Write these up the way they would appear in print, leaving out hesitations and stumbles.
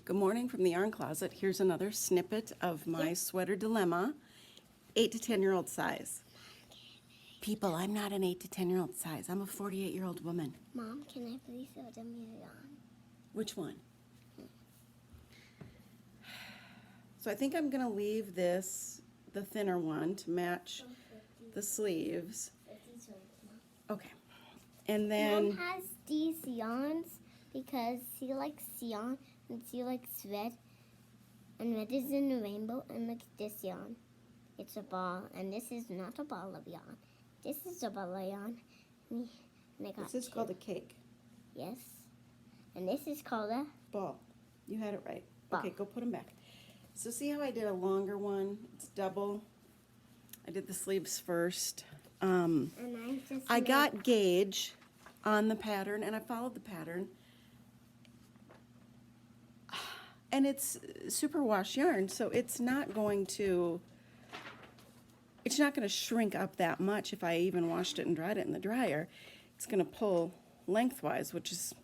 Good morning from the Yarn Closet. Here's another snippet of my sweater dilemma, 8 to 10-year-old size. People, I'm not an 8 to 10-year-old size. I'm a 48-year-old woman. Mom, can I please show them your yarn? Which one? So I think I'm going to leave this, the thinner one, to match the sleeves. Okay. And then... Mom has these yarns because she likes yarn and she likes red. And red is in the rainbow. And look at this yarn. It's a ball. And this is not a ball of yarn. This is a ball of yarn. And I got This is called a cake. Yes. And this is called a... Ball. You had it right. Ball. Okay, go put them back. So see how I did a longer one? It's double. I did the sleeves first. And I got gauge on the pattern, and I followed the pattern. And it's superwash yarn, so it's not going to shrink up that much if I even washed it and dried it in the dryer. It's going to pull lengthwise, which is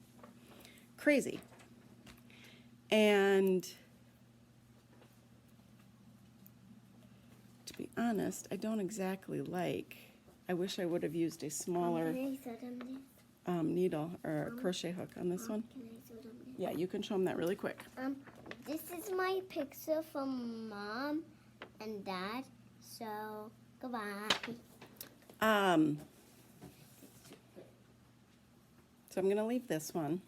crazy. And to be honest, I don't exactly like, I wish I would have used a smaller needle or crochet hook on this one. Can I show them this? Yeah, you can show them that really quick. This is my picture from Mom and Dad. So, goodbye. So I'm going to leave this one.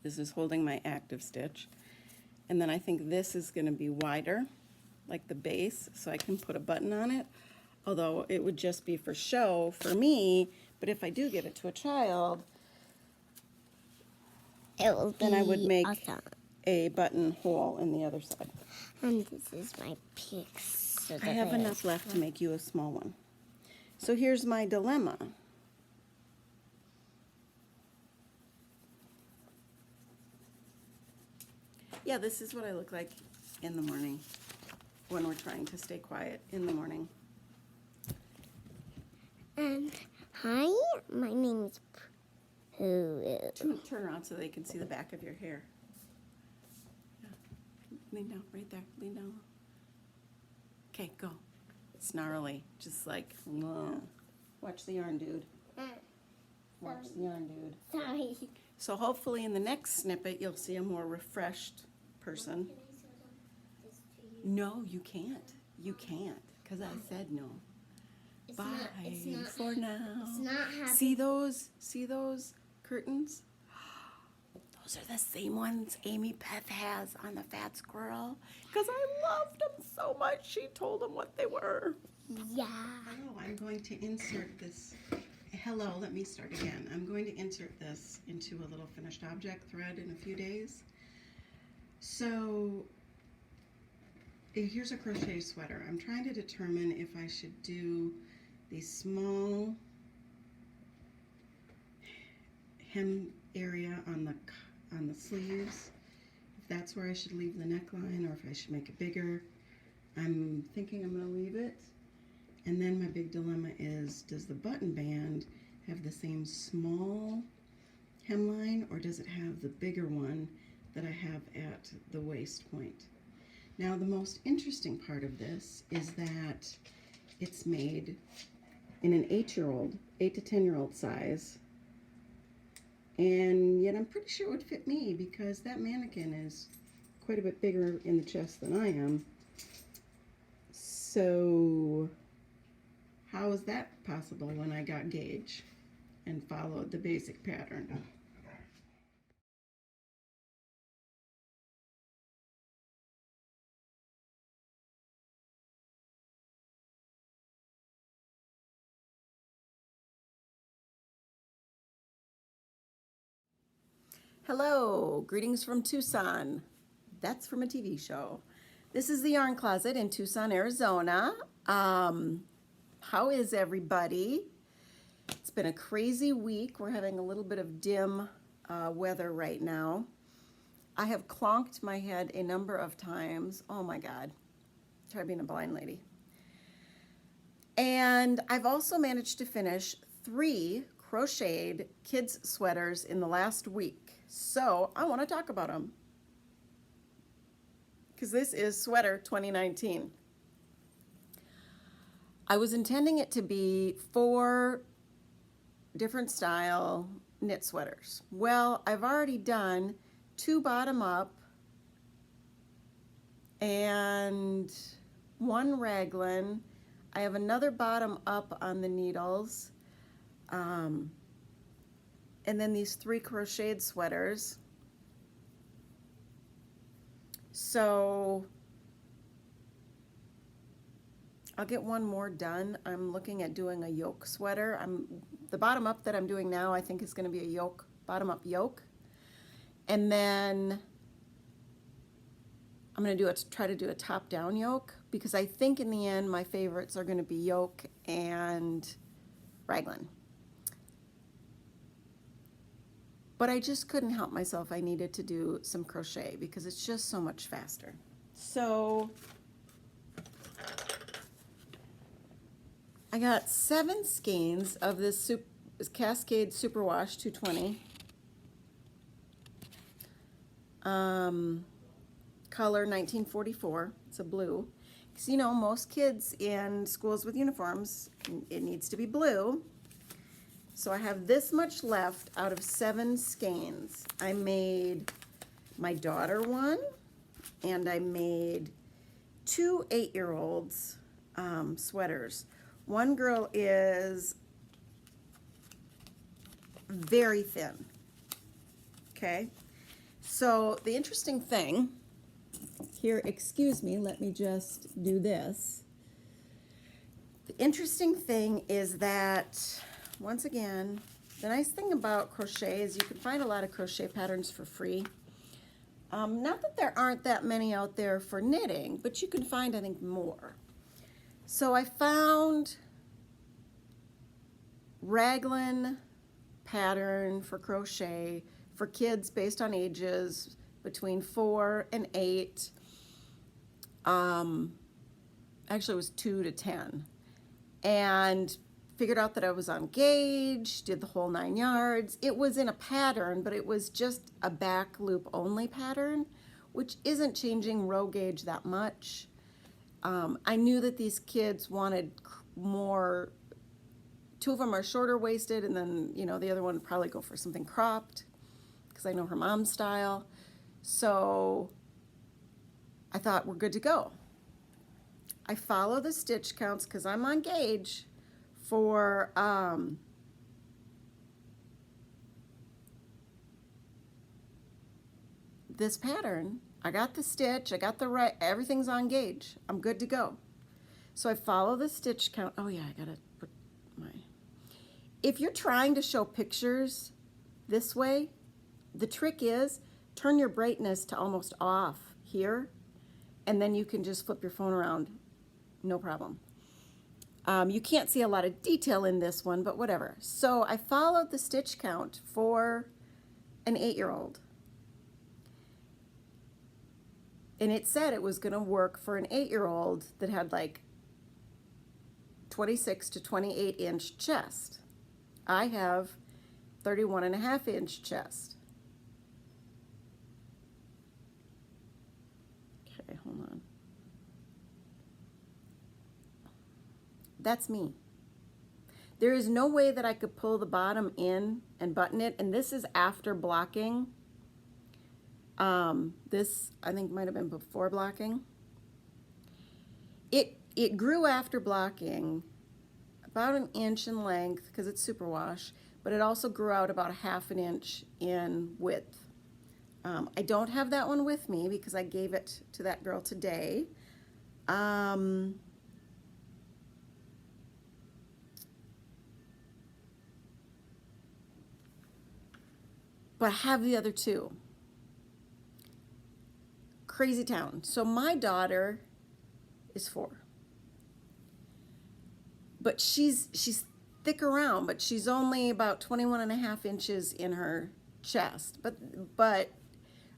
This is holding my active stitch. And then I think this is going to be wider, like the base, so I can put a button on it. Although it would just be for show for me, but if I do give it to a child, It will then I would make awesome. a button hole in the other side. And this is my picture. I have enough left to make you a small one. So here's my dilemma. Yeah, this is what I look like in the morning when we're trying to stay quiet in the morning. Hi, my name is Pooh. Turn around so they can see the back of your hair. Yeah. Lean down, right there. Lean down. Okay, go. Snarly, just like, ugh. Watch the yarn, dude. Watch the yarn, dude. Sorry. So hopefully in the next snippet, you'll see a more refreshed person. Can I show them this to you? No, you can't. You can't, because I said no. It's Bye not for now. It's not happy. See those curtains? Those are the same ones Amy Beth has on the Fat Squirrel. Because I loved them so much, she told them what they were. Yeah. Oh, I'm going to insert this. Hello, let me start again. I'm going to insert this into a little finished object thread in a few days. So here's a crochet sweater. I'm trying to determine if I should do the small hem area on the sleeves, if that's where I should leave the neckline or if I should make it bigger. I'm thinking I'm going to leave it. And then my big dilemma is, does the button band have the same small hemline or does it have the bigger one that I have at the waist point? Now the most interesting part of this is that it's made in an 8 to 10-year-old size, and yet I'm pretty sure it would fit me because that mannequin is quite a bit bigger in the chest than I am. So how is that possible when I got gauge and followed the basic pattern? Hello, greetings from Tucson. That's from a TV show. This is the Yarn Closet in Tucson, Arizona. How is everybody? It's been a crazy week. We're having a little bit of dim weather right now. I have clonked my head a number of times. Oh my God, try being a blind lady. And I've also managed to finish 3 crocheted kids sweaters in the last week. So I want to talk about them. because this is Sweater 2019. I was intending it to be 4 different style knit sweaters. Well, I've already done 2 bottom up and 1 raglan. I have another bottom up on the needles. And then these 3 crocheted sweaters. So I'll get 1 more done. I'm looking at doing a yoke sweater. The bottom up that I'm doing now, I think is going to be a yoke, bottom up yoke. And then I'm going to try to do a top down yoke, because I think in the end my favorites are going to be yoke and raglan. But I just couldn't help myself. I needed to do some crochet because it's just so much faster. So I got 7 skeins of this Cascade Superwash 220. Color 1944. It's a blue. Because, you know, most kids in schools with uniforms, it needs to be blue. So I have this much left out of 7 skeins. I made my daughter one, and I made 2 8-year-olds sweaters. One girl is very thin. Okay, so the interesting thing here, excuse me, let me just do this. The interesting thing is that, once again, the nice thing about crochet is you can find a lot of crochet patterns for free. Not that there aren't that many out there for knitting, but you can find, I think, more. So I found raglan pattern for crochet for kids based on ages between 4 and 8. Actually, it was 2 to 10. And figured out that I was on gauge, did the whole 9 yards. It was in a pattern, but it was just a back loop only pattern, which isn't changing row gauge that much. I knew that these kids wanted more. 2 of them are shorter waisted, and then, you know, the other one would probably go for something cropped, because I know her mom's style. So I thought we're good to go. I follow the stitch counts because I'm on gauge for this pattern. I got the stitch, I got the right, everything's on gauge. I'm good to go. So I follow the stitch count. Oh yeah, I gotta put my, if you're trying to show pictures this way, the trick is turn your brightness to almost off here, and then you can just flip your phone around, no problem. You can't see a lot of detail in this one, but whatever. So I followed the stitch count for an 8-year-old. And it said it was going to work for an 8-year-old that had like 26 to 28 inch chest. I have 31.5 inch chest. Okay, hold on. That's me. There is no way that I could pull the bottom in and button it, and this is after blocking. This, I think, might have been before blocking. It grew after blocking about 1 inch in length because it's superwash, but it also grew out about 1/2 inch in width. I don't have that one with me because I gave it to that girl today. But I have the other 2. Crazy town. So my daughter is 4. But she's thick around, but she's only about 21.5 inches in her chest. But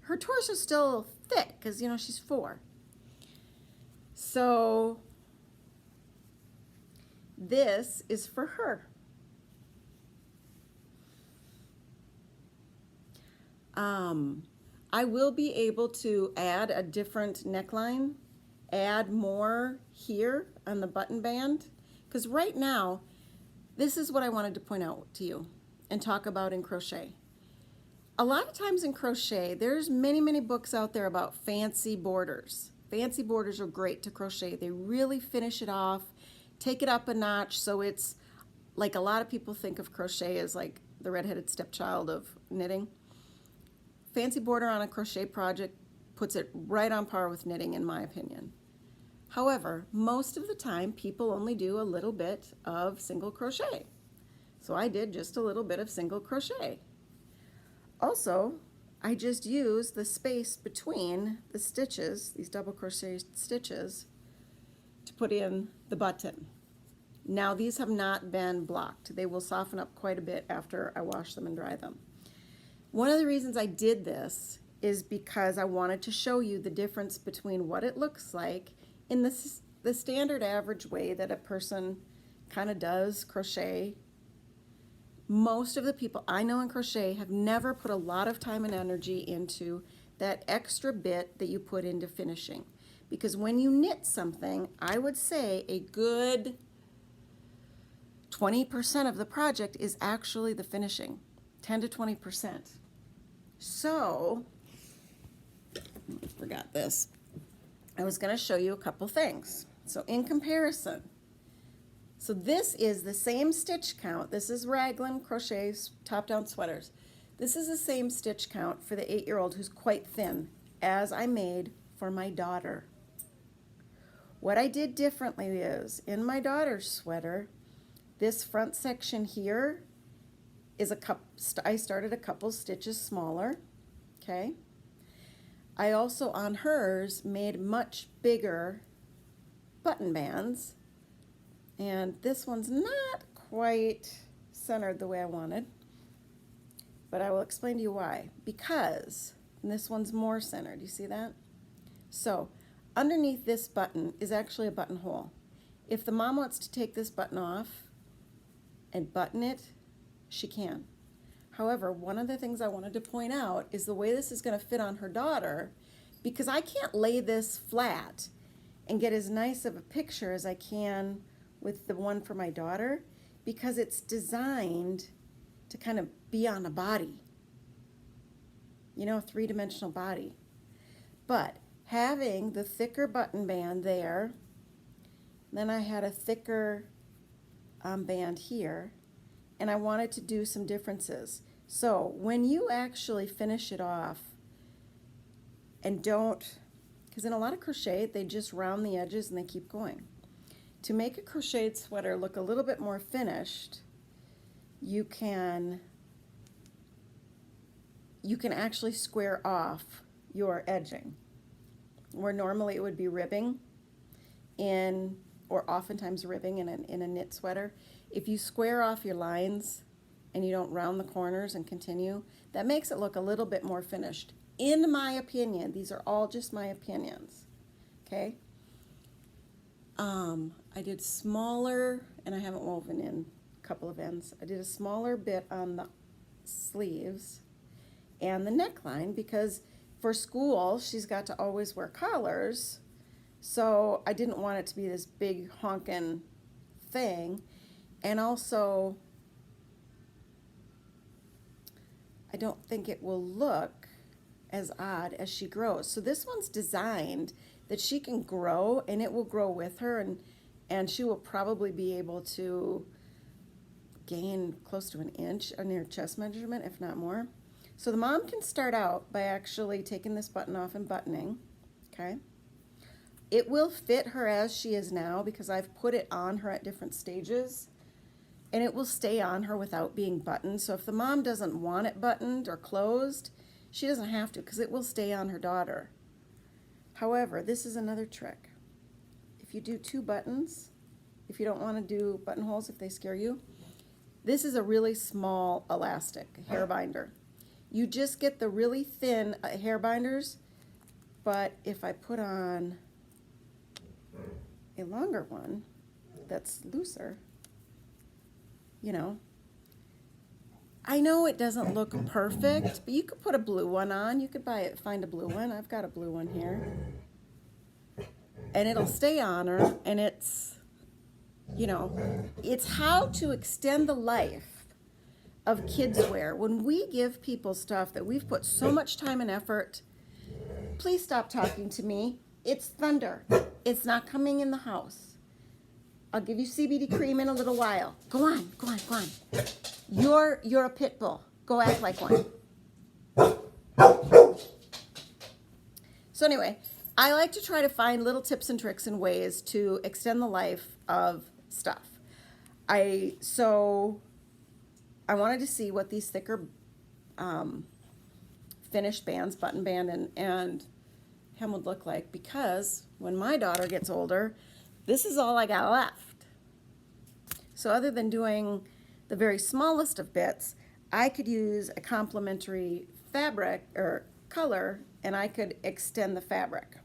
her torso is still thick because, you know, she's 4. So this is for her. I will be able to add a different neckline, add more here on the button band, because right now, this is what I wanted to point out to you and talk about in crochet. A lot of times in crochet, there's many books out there about fancy borders. Fancy borders are great to crochet. They really finish it off, take it up a notch, so it's like a lot of people think of crochet as like the redheaded stepchild of knitting. Fancy border on a crochet project puts it right on par with knitting, in my opinion. However, most of the time people only do a little bit of single crochet. So I did just a little bit of single crochet. Also, I just used the space between the stitches, these double crochet stitches, to put in the button. Now these have not been blocked. They will soften up quite a bit after I wash them and dry them. One of the reasons I did this is because I wanted to show you the difference between what it looks like in the standard average way that a person kind of does crochet. Most of the people I know in crochet have never put a lot of time and energy into that extra bit that you put into finishing. Because when you knit something, I would say a good 20% of the project is actually the finishing, 10 to 20%. So, I forgot this. I was going to show you a couple things. So in comparison, so this is the same stitch count. This is Raglan Crochet top-down sweaters. This is the same stitch count for the 8-year-old who's quite thin as I made for my daughter. What I did differently is, in my daughter's sweater, this front section here is I started a couple stitches smaller, okay? I also, on hers, made much bigger button bands, and this one's not quite centered the way I wanted, but I will explain to you why. Because this one's more centered, you see that? So, underneath this button is actually a buttonhole. If the mom wants to take this button off and button it, she can. However, one of the things I wanted to point out is the way this is going to fit on her daughter, because I can't lay this flat and get as nice of a picture as I can with the one for my daughter, because it's designed to kind of be on a body, you know, a three-dimensional body. But having the thicker button band there, then I had a thicker band here, and I wanted to do some differences. So when you actually finish it off, and don't, because in a lot of crochet, they just round the edges and they keep going. To make a crocheted sweater look a little bit more finished, you can actually square off your edging, where normally it would be ribbing or oftentimes ribbing in a knit sweater. If you square off your lines and you don't round the corners and continue, that makes it look a little bit more finished. In my opinion, these are all just my opinions, okay? I did smaller, and I haven't woven in a couple of ends. I did a smaller bit on the sleeves and the neckline, because for school, she's got to always wear collars, so I didn't want it to be this big honkin' thing. And also, I don't think it will look as odd as she grows. So this one's designed that she can grow, and it will grow with her, and she will probably be able to gain close to an inch on her chest measurement, if not more. So the mom can start out by actually taking this button off and buttoning, okay? It will fit her as she is now, because I've put it on her at different stages, and it will stay on her without being buttoned. So if the mom doesn't want it buttoned or closed, she doesn't have to, because it will stay on her daughter. However, this is another trick. If you do 2 buttons, if you don't want to do buttonholes, if they scare you, this is a really small elastic hair binder. You just get the really thin hair binders, but if I put on a longer one that's looser, you know, I know it doesn't look perfect, but you could put a blue one on. You could find a blue one. I've got a blue one here. And it'll stay on her, and it's, you know, it's how to extend the life of kids wear. When we give people stuff that we've put so much time and effort, please stop talking to me. It's thunder. It's not coming in the house. I'll give you CBD cream in a little while. Go on, go on, go on. You're a pit bull. Go act like one. So anyway, I like to try to find little tips and tricks and ways to extend the life of stuff. So I wanted to see what these thicker finished bands, button band and hem would look like, because when my daughter gets older, this is all I got left. So other than doing the very smallest of bits, I could use a complementary fabric or color, and I could extend the fabric.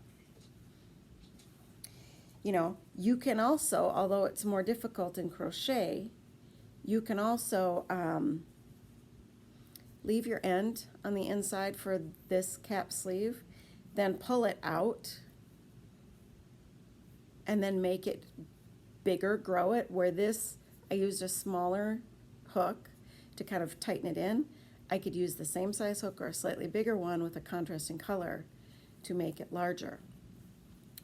You know, you can also, although it's more difficult in crochet, you can also leave your end on the inside for this cap sleeve, then pull it out, and then make it bigger, grow it, where this, I used a smaller hook to kind of tighten it in. I could use the same size hook or a slightly bigger one with a contrasting color to make it larger.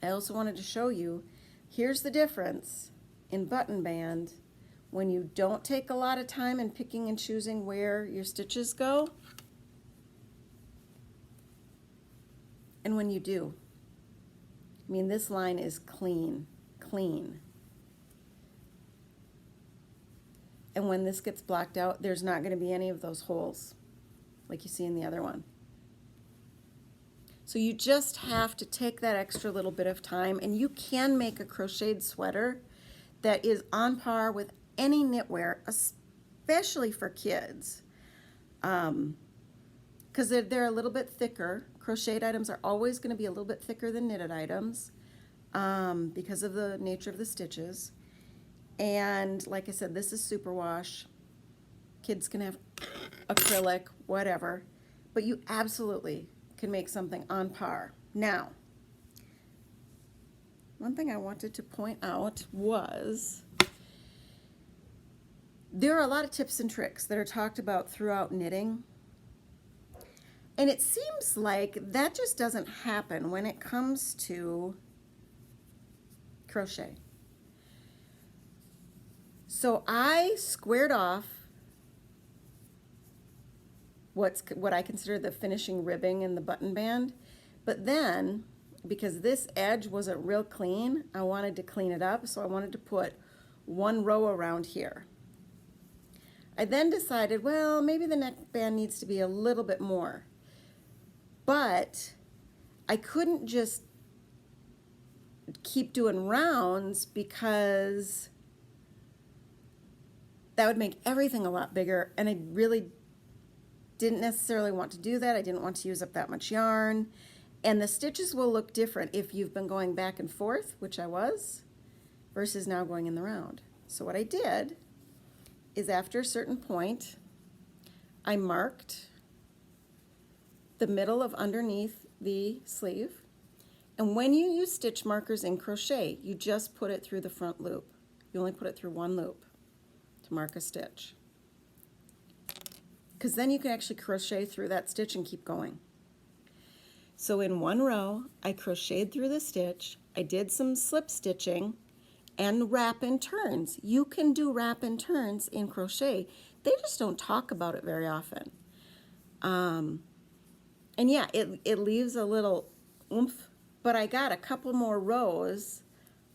I also wanted to show you, here's the difference in button band when you don't take a lot of time in picking and choosing where your stitches go, and when you do. I mean, this line is clean, clean. And when this gets blocked out, there's not going to be any of those holes like you see in the other one. So you just have to take that extra little bit of time, and you can make a crocheted sweater that is on par with any knitwear, especially for kids, because they're a little bit thicker. Crocheted items are always going to be a little bit thicker than knitted items because of the nature of the stitches. And like I said, this is superwash. Kids can have acrylic, whatever, but you absolutely can make something on par. Now, one thing I wanted to point out was there are a lot of tips and tricks that are talked about throughout knitting, and it seems like that just doesn't happen when it comes to crochet. So I squared off what I consider the finishing ribbing in the button band, but then because this edge wasn't real clean, I wanted to clean it up, so I wanted to put one row around here. I then decided, well, maybe the neckband needs to be a little bit more, but I couldn't just keep doing rounds because that would make everything a lot bigger, and I really didn't necessarily want to do that. I didn't want to use up that much yarn, and the stitches will look different if you've been going back and forth, which I was, versus now going in the round. So what I did is after a certain point, I marked the middle of underneath the sleeve, and when you use stitch markers in crochet, you just put it through the front loop. You only put it through one loop to mark a stitch, because then you can actually crochet through that stitch and keep going. So in one row, I crocheted through the stitch, I did some slip stitching and wrap and turns. You can do wrap and turns in crochet. They just don't talk about it very often. And yeah, it leaves a little oomph, but I got a couple more rows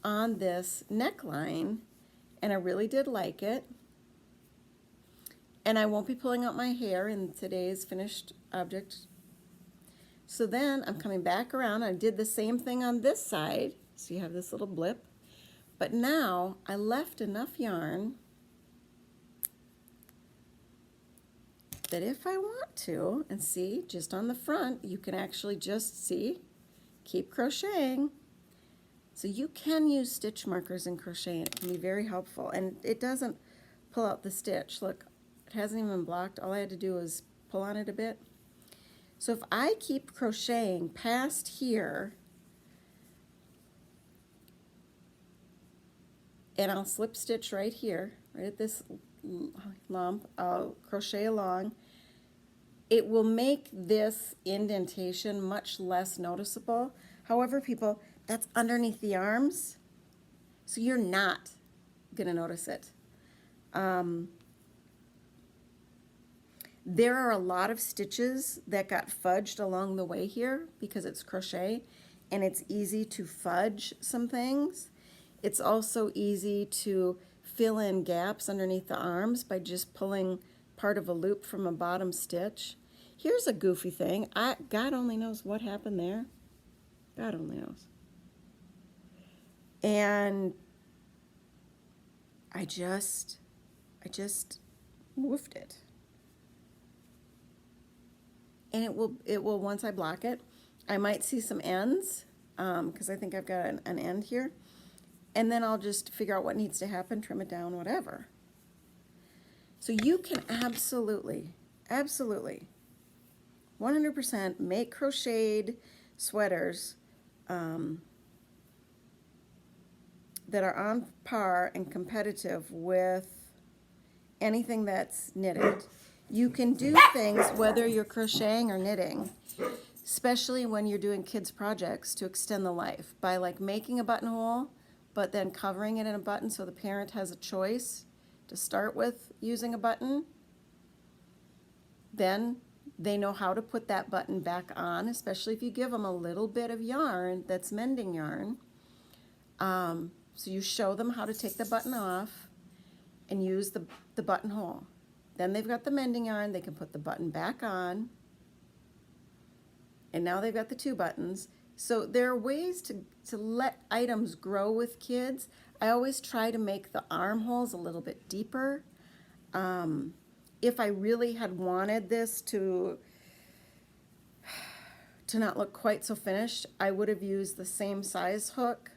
on this neckline, and I really did like it. And I won't be pulling out my hair in today's finished object. So then I'm coming back around. I did the same thing on this side. So you have this little blip. But now I left enough yarn that if I want to, and see, just on the front, you can actually just see, keep crocheting. So you can use stitch markers in crochet, and it can be very helpful. And it doesn't pull out the stitch. Look, It hasn't even been blocked. All I had to do was pull on it a bit. So if I keep crocheting past here, and I'll slip stitch right here, right at this lump, I'll crochet along, it will make this indentation much less noticeable. However, people, that's underneath the arms, so you're not gonna notice it. There are a lot of stitches that got fudged along the way here because it's crochet, and it's easy to fudge some things. It's also easy to fill in gaps underneath the arms by just pulling part of a loop from a bottom stitch. Here's a goofy thing. God only knows what happened there. God only knows. And I just woofed it. And it will once I block it, I might see some ends, because I think I've got an end here. And then I'll just figure out what needs to happen, trim it down, whatever. So you can absolutely, 100% make crocheted sweaters that are on par and competitive with anything that's knitted. You can do things whether you're crocheting or knitting, especially when you're doing kids projects, to extend the life by like making a buttonhole, but then covering it in a button so the parent has a choice to start with using a button. Then they know how to put that button back on, especially if you give them a little bit of yarn that's mending yarn. So you show them how to take the button off and use the buttonhole. Then they've got the mending yarn, they can put the button back on, and now they've got the two buttons. So there are ways to let items grow with kids. I always try to make the armholes a little bit deeper. If I really had wanted this to not look quite so finished, I would have used the same size hook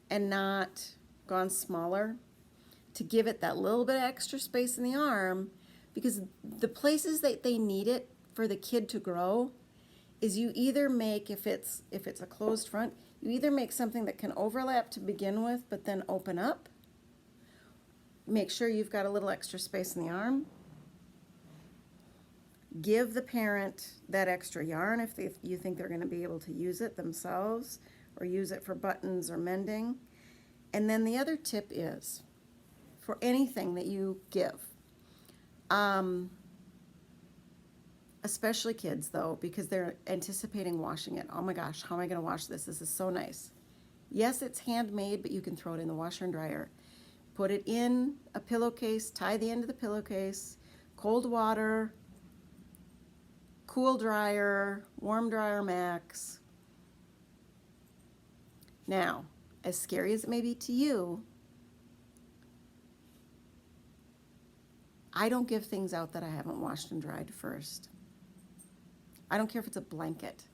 and not gone smaller to give it that little bit of extra space in the arm, because the places that they need it for the kid to grow is you either make, if it's a closed front, you either make something that can overlap to begin with but then open up. Make sure you've got a little extra space in the arm. Give the parent that extra yarn if you think they're going to be able to use it themselves or use it for buttons or mending. And then the other tip is, for anything that you give, especially kids though, because they're anticipating washing it. Oh my gosh, how am I going to wash this? This is so nice. Yes, it's handmade, but you can throw it in the washer and dryer. Put it in a pillowcase, tie the end of the pillowcase, cold water, cool dryer, warm dryer max. Now, as scary as it may be to you, I don't give things out that I haven't washed and dried first. I don't care if it's a blanket.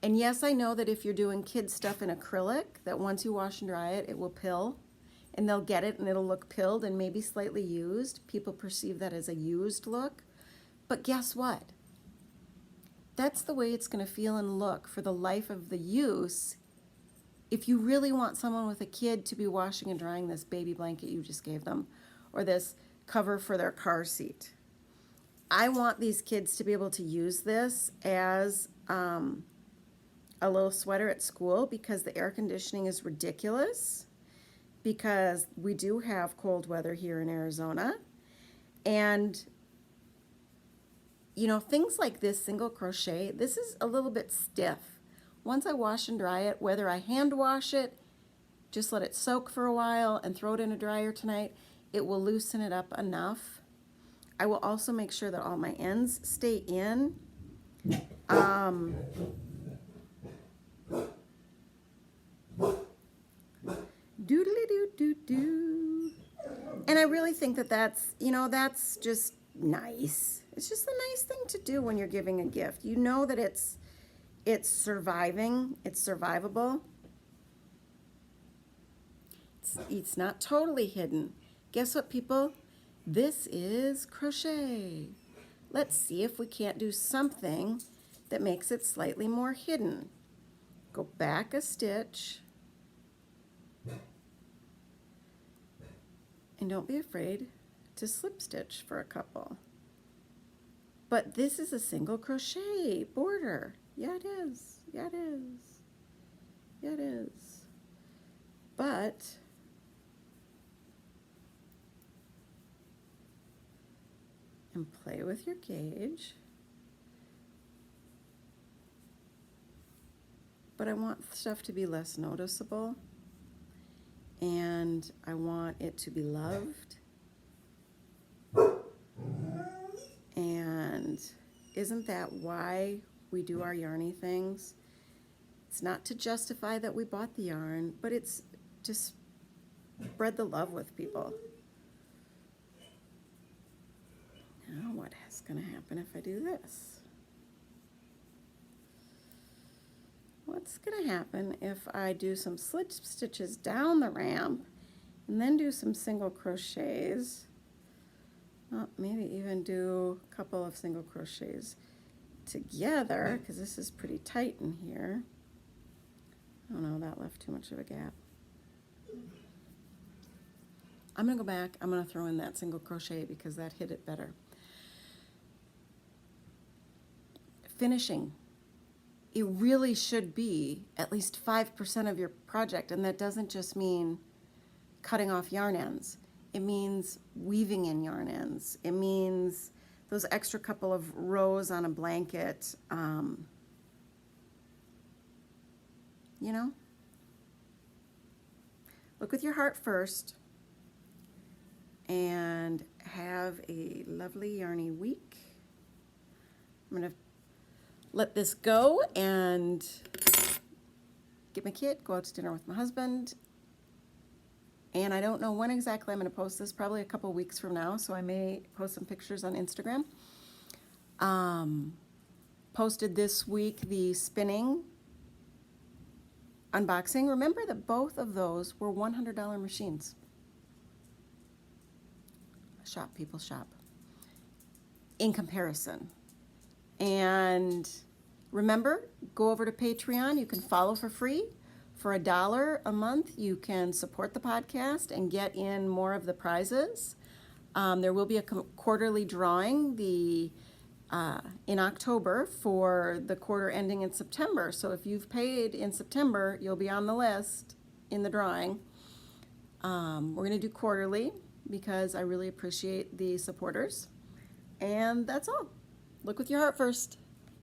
And yes, I know that if you're doing kids stuff in acrylic, that once you wash and dry it, it will pill, and they'll get it and it'll look pilled and maybe slightly used. People perceive that as a used look. But guess what? That's the way it's going to feel and look for the life of the use if you really want someone with a kid to be washing and drying this baby blanket you just gave them, or this cover for their car seat. I want these kids to be able to use this as a little sweater at school, because the air conditioning is ridiculous, because we do have cold weather here in Arizona. And you know, things like this single crochet, this is a little bit stiff. Once I wash and dry it, whether I hand wash it, just let it soak for a while and throw it in a dryer tonight, it will loosen it up enough. I will also make sure that all my ends stay in. Doodly doo doo doo. And I really think that that's, you know, that's just nice. It's just a nice thing to do when you're giving a gift. You know that it's surviving, it's survivable. It's not totally hidden. Guess what, people? This is crochet. Let's see if we can't do something that makes it slightly more hidden. Go back a stitch. And don't be afraid to slip stitch for a couple. But this is a single crochet border. Yeah, it is. Yeah, it is. Yeah, it is. But and play with your gauge. But I want stuff to be less noticeable, and I want it to be loved. And isn't that why we do our yarny things? It's not to justify that we bought the yarn, but it's to spread the love with people. Now what is going to happen if I do this? What's going to happen if I do some slip stitches down the ramp and then do some single crochets? Well, maybe even do a couple of single crochets together, because this is pretty tight in here. Oh no, that left too much of a gap. I'm going to go back. I'm going to throw in that single crochet because that hit it better. Finishing. It really should be at least 5% of your project, and that doesn't just mean cutting off yarn ends. It means weaving in yarn ends. It means those extra couple of rows on a blanket. You know? Look with your heart first and have a lovely yarny week. I'm going to let this go and get my kid, go out to dinner with my husband. And I don't know when exactly I'm going to post this, probably a couple weeks from now, so I may post some pictures on Instagram. Posted this week the spinning unboxing. Remember that both of those were $100 machines. Shop, people, shop. In comparison. And remember, go over to Patreon. You can follow for free. For $1 a month, you can support the podcast and get in more of the prizes. There will be a quarterly drawing in October for the quarter ending in September. So if you've paid in September, you'll be on the list in the drawing. We're going to do quarterly because I really appreciate the supporters. And that's all. Look with your heart first.